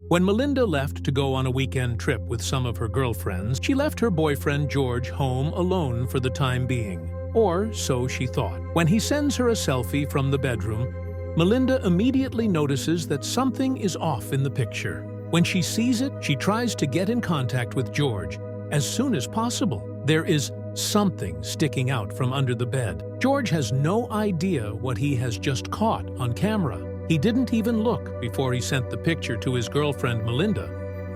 When Melinda left to go on a weekend trip with some of her girlfriends, she left her boyfriend George home alone for the time being. Or so she thought. When he sends her a selfie from the bedroom, Melinda immediately notices that something is off in the picture. When she sees it, she tries to get in contact with George as soon as possible. There is something sticking out from under the bed. George has no idea what he has just caught on camera. He didn't even look before he sent the picture to his girlfriend Melinda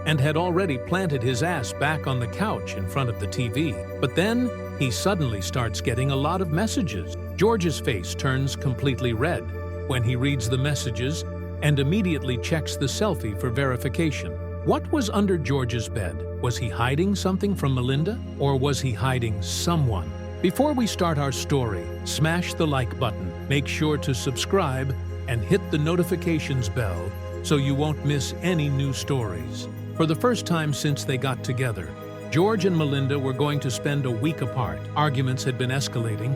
and had already planted his ass back on the couch in front of the TV. But then he suddenly starts getting a lot of messages. George's face turns completely red when he reads the messages and immediately checks the selfie for verification. What was under George's bed? Was he hiding something from Melinda? Or was he hiding someone? Before we start our story, smash the like button, make sure to subscribe, and hit the notifications bell so you won't miss any new stories. For the first time since they got together, George and Melinda were going to spend a week apart. Arguments had been escalating,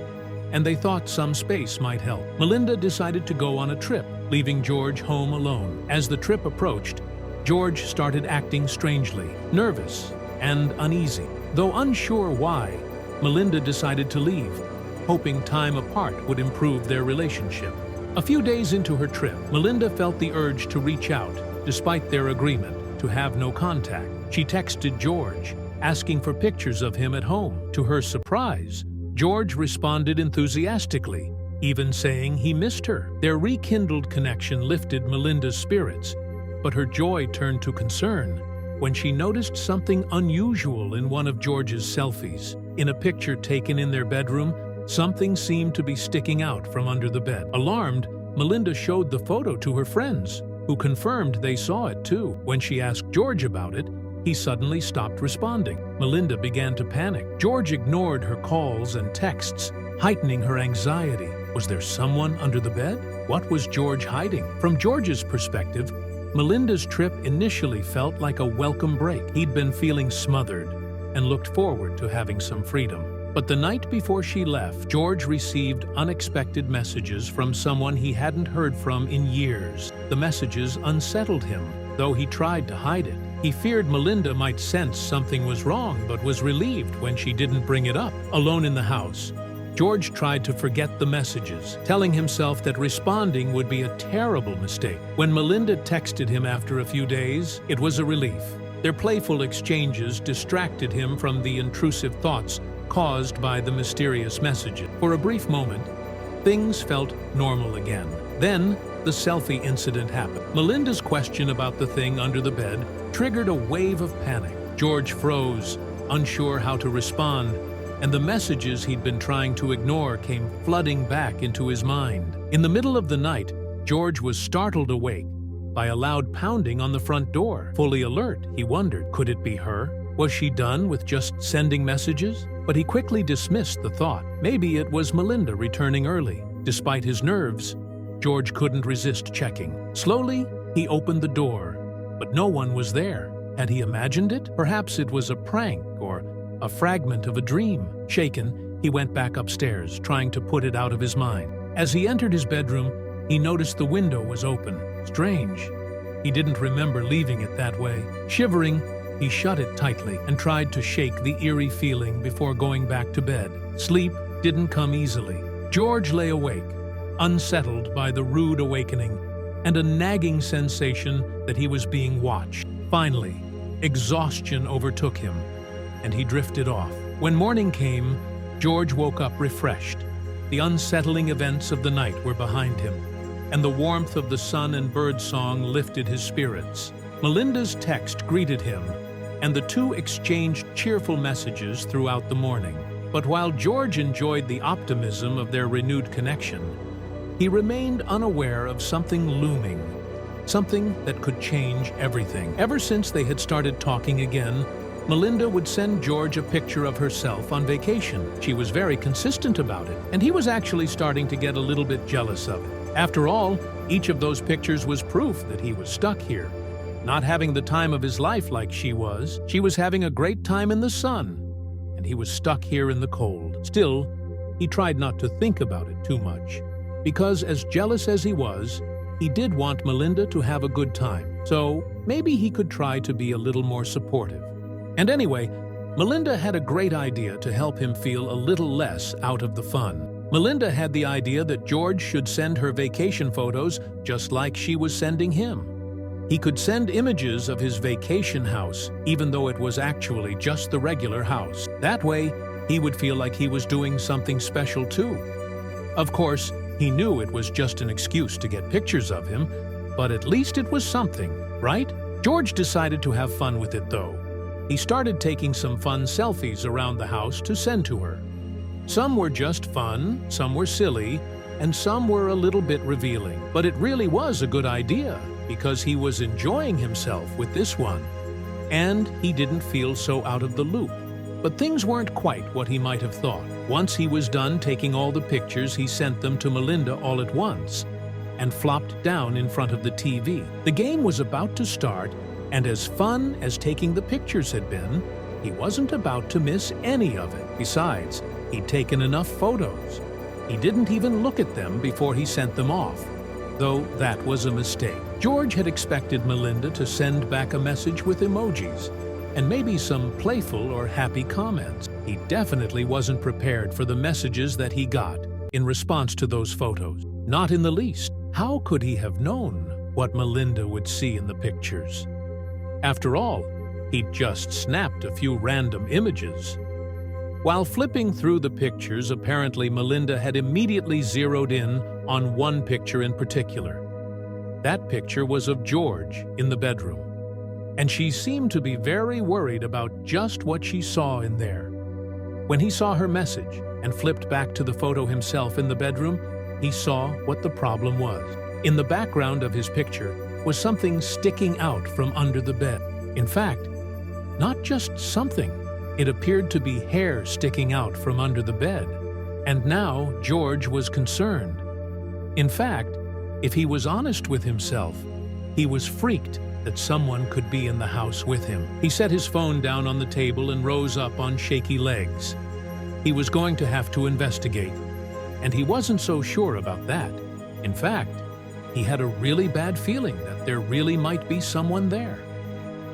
and they thought some space might help. Melinda decided to go on a trip, leaving George home alone. As the trip approached, George started acting strangely, nervous and uneasy. Though unsure why, Melinda decided to leave, hoping time apart would improve their relationship. A few days into her trip, Melinda felt the urge to reach out, despite their agreement to have no contact. She texted George, asking for pictures of him at home. To her surprise, George responded enthusiastically, even saying he missed her. Their rekindled connection lifted Melinda's spirits, but her joy turned to concern when she noticed something unusual in one of George's selfies. In a picture taken in their bedroom, something seemed to be sticking out from under the bed. Alarmed, Melinda showed the photo to her friends, who confirmed they saw it too. When she asked George about it, he suddenly stopped responding. Melinda began to panic. George ignored her calls and texts, heightening her anxiety. Was there someone under the bed? What was George hiding? From George's perspective, Melinda's trip initially felt like a welcome break. He'd been feeling smothered and looked forward to having some freedom. But the night before she left, George received unexpected messages from someone he hadn't heard from in years. The messages unsettled him, though he tried to hide it. He feared Melinda might sense something was wrong, but was relieved when she didn't bring it up. Alone in the house, George tried to forget the messages, telling himself that responding would be a terrible mistake. When Melinda texted him after a few days, it was a relief. Their playful exchanges distracted him from the intrusive thoughts caused by the mysterious messages. For a brief moment, things felt normal again. Then, the selfie incident happened. Melinda's question about the thing under the bed triggered a wave of panic. George froze, unsure how to respond, and the messages he'd been trying to ignore came flooding back into his mind. In the middle of the night, George was startled awake by a loud pounding on the front door. Fully alert, he wondered, could it be her? Was she done with just sending messages? But he quickly dismissed the thought. Maybe it was Melinda returning early. Despite his nerves, George couldn't resist checking. Slowly, he opened the door, but no one was there. Had he imagined it? Perhaps it was a prank or a fragment of a dream. Shaken, he went back upstairs, trying to put it out of his mind. As he entered his bedroom, he noticed the window was open. Strange. He didn't remember leaving it that way. Shivering, he shut it tightly and tried to shake the eerie feeling before going back to bed. Sleep didn't come easily. George lay awake, unsettled by the rude awakening and a nagging sensation that he was being watched. Finally, exhaustion overtook him, and he drifted off. When morning came, George woke up refreshed. The unsettling events of the night were behind him, and the warmth of the sun and birdsong lifted his spirits. Melinda's text greeted him, and the two exchanged cheerful messages throughout the morning. But while George enjoyed the optimism of their renewed connection, he remained unaware of something looming, something that could change everything. Ever since they had started talking again, Melinda would send George a picture of herself on vacation. She was very consistent about it, and he was actually starting to get a little bit jealous of it. After all, each of those pictures was proof that he was stuck here, not having the time of his life like she was. She was having a great time in the sun, and he was stuck here in the cold. Still, he tried not to think about it too much, because as jealous as he was, he did want Melinda to have a good time. So maybe he could try to be a little more supportive. And anyway, Melinda had a great idea to help him feel a little less out of the fun. Melinda had the idea that George should send her vacation photos just like she was sending him. He could send images of his vacation house, even though it was actually just the regular house. That way, he would feel like he was doing something special too. Of course, he knew it was just an excuse to get pictures of him, but at least it was something, right? George decided to have fun with it though. He started taking some fun selfies around the house to send to her. Some were just fun, some were silly, and some were a little bit revealing. But it really was a good idea, because he was enjoying himself with this one. And he didn't feel so out of the loop. But things weren't quite what he might have thought. Once he was done taking all the pictures, he sent them to Melinda all at once and flopped down in front of the TV. The game was about to start, and as fun as taking the pictures had been, he wasn't about to miss any of it. Besides, he'd taken enough photos. He didn't even look at them before he sent them off, though that was a mistake. George had expected Melinda to send back a message with emojis and maybe some playful or happy comments. He definitely wasn't prepared for the messages that he got in response to those photos. Not in the least. How could he have known what Melinda would see in the pictures? After all, he'd just snapped a few random images. While flipping through the pictures, apparently Melinda had immediately zeroed in on one picture in particular. That picture was of George in the bedroom, and she seemed to be very worried about just what she saw in there. When he saw her message and flipped back to the photo himself in the bedroom, he saw what the problem was. In the background of his picture was something sticking out from under the bed. In fact, not just something. It appeared to be hair sticking out from under the bed. And now George was concerned. In fact, if he was honest with himself, he was freaked that someone could be in the house with him. He set his phone down on the table and rose up on shaky legs. He was going to have to investigate, and he wasn't so sure about that. In fact, he had a really bad feeling that there really might be someone there.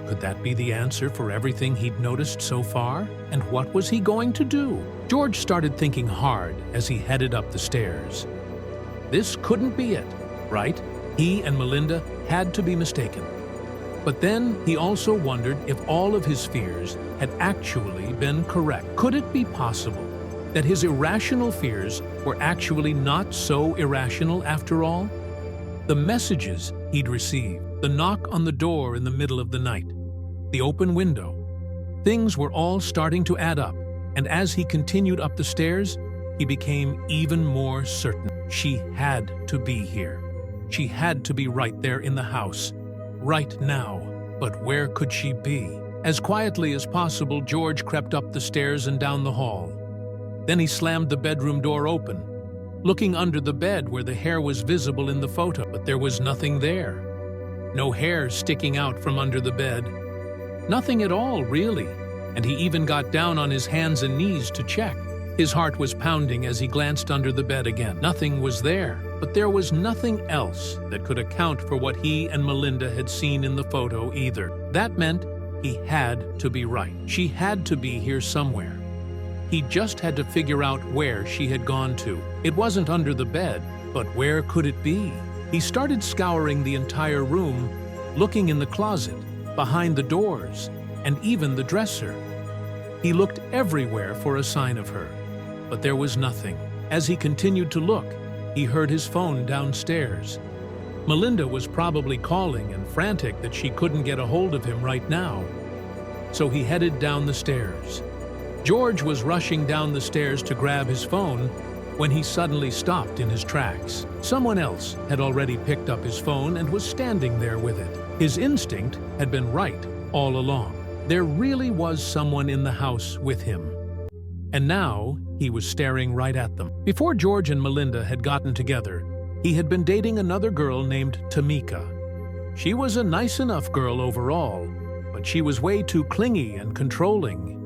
Could that be the answer for everything he'd noticed so far? And what was he going to do? George started thinking hard as he headed up the stairs. This couldn't be it, right? He and Melinda had to be mistaken. But then he also wondered if all of his fears had actually been correct. Could it be possible that his irrational fears were actually not so irrational after all? The messages he'd received, the knock on the door in the middle of the night, the open window. Things were all starting to add up, and as he continued up the stairs, he became even more certain. She had to be here. She had to be right there in the house, right now. But where could she be? As quietly as possible, George crept up the stairs and down the hall. Then he slammed the bedroom door open, looking under the bed where the hair was visible in the photo, but there was nothing there. No hair sticking out from under the bed. Nothing at all, really. And he even got down on his hands and knees to check. His heart was pounding as he glanced under the bed again. Nothing was there, but there was nothing else that could account for what he and Melinda had seen in the photo either. That meant he had to be right. She had to be here somewhere. He just had to figure out where she had gone to. It wasn't under the bed, but where could it be? He started scouring the entire room, looking in the closet, behind the doors, and even the dresser. He looked everywhere for a sign of her, but there was nothing. As he continued to look, he heard his phone downstairs. Melinda was probably calling and frantic that she couldn't get a hold of him right now. So he headed down the stairs. George was rushing down the stairs to grab his phone when he suddenly stopped in his tracks. Someone else had already picked up his phone and was standing there with it. His instinct had been right all along. There really was someone in the house with him. And now he was staring right at them. Before George and Melinda had gotten together, he had been dating another girl named Tamika. She was a nice enough girl overall, but she was way too clingy and controlling.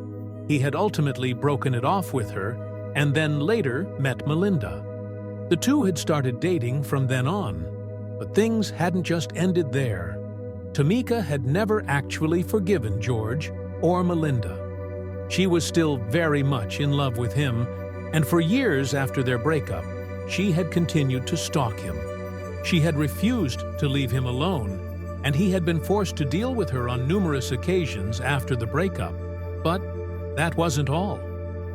He had ultimately broken it off with her, and then later met Melinda. The two had started dating from then on, but things hadn't just ended there. Tamika had never actually forgiven George or Melinda. She was still very much in love with him, and for years after their breakup, she had continued to stalk him. She had refused to leave him alone, and he had been forced to deal with her on numerous occasions after the breakup. But that wasn't all.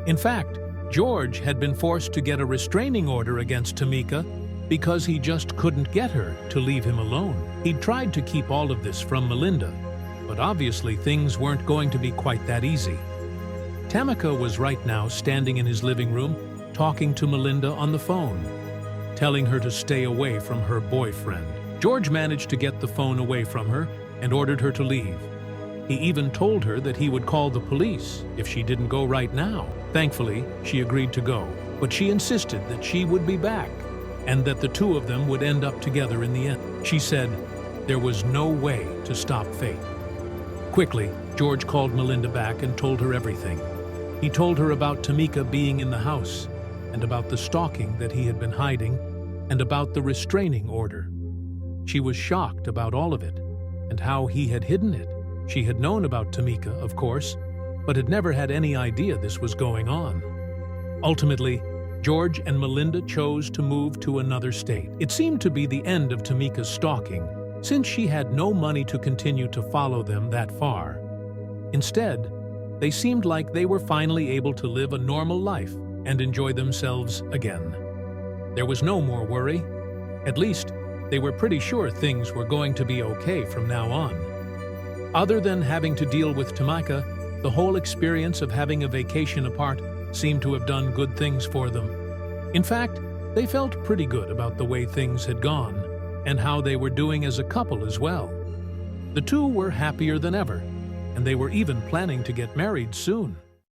In fact, George had been forced to get a restraining order against Tamika because he just couldn't get her to leave him alone. He'd tried to keep all of this from Melinda, but obviously things weren't going to be quite that easy. Tamika was right now standing in his living room, talking to Melinda on the phone, telling her to stay away from her boyfriend. George managed to get the phone away from her and ordered her to leave. He even told her that he would call the police if she didn't go right now. Thankfully, she agreed to go, but she insisted that she would be back and that the two of them would end up together in the end. She said there was no way to stop fate. Quickly, George called Melinda back and told her everything. He told her about Tamika being in the house, and about the stalking that he had been hiding, and about the restraining order. She was shocked about all of it, and how he had hidden it. She had known about Tamika, of course, but had never had any idea this was going on. Ultimately, George and Melinda chose to move to another state. It seemed to be the end of Tamika's stalking, since she had no money to continue to follow them that far. Instead, they seemed like they were finally able to live a normal life and enjoy themselves again. There was no more worry. At least, they were pretty sure things were going to be okay from now on. Other than having to deal with Tamika, the whole experience of having a vacation apart seemed to have done good things for them. In fact, they felt pretty good about the way things had gone, and how they were doing as a couple as well. The two were happier than ever, and they were even planning to get married soon.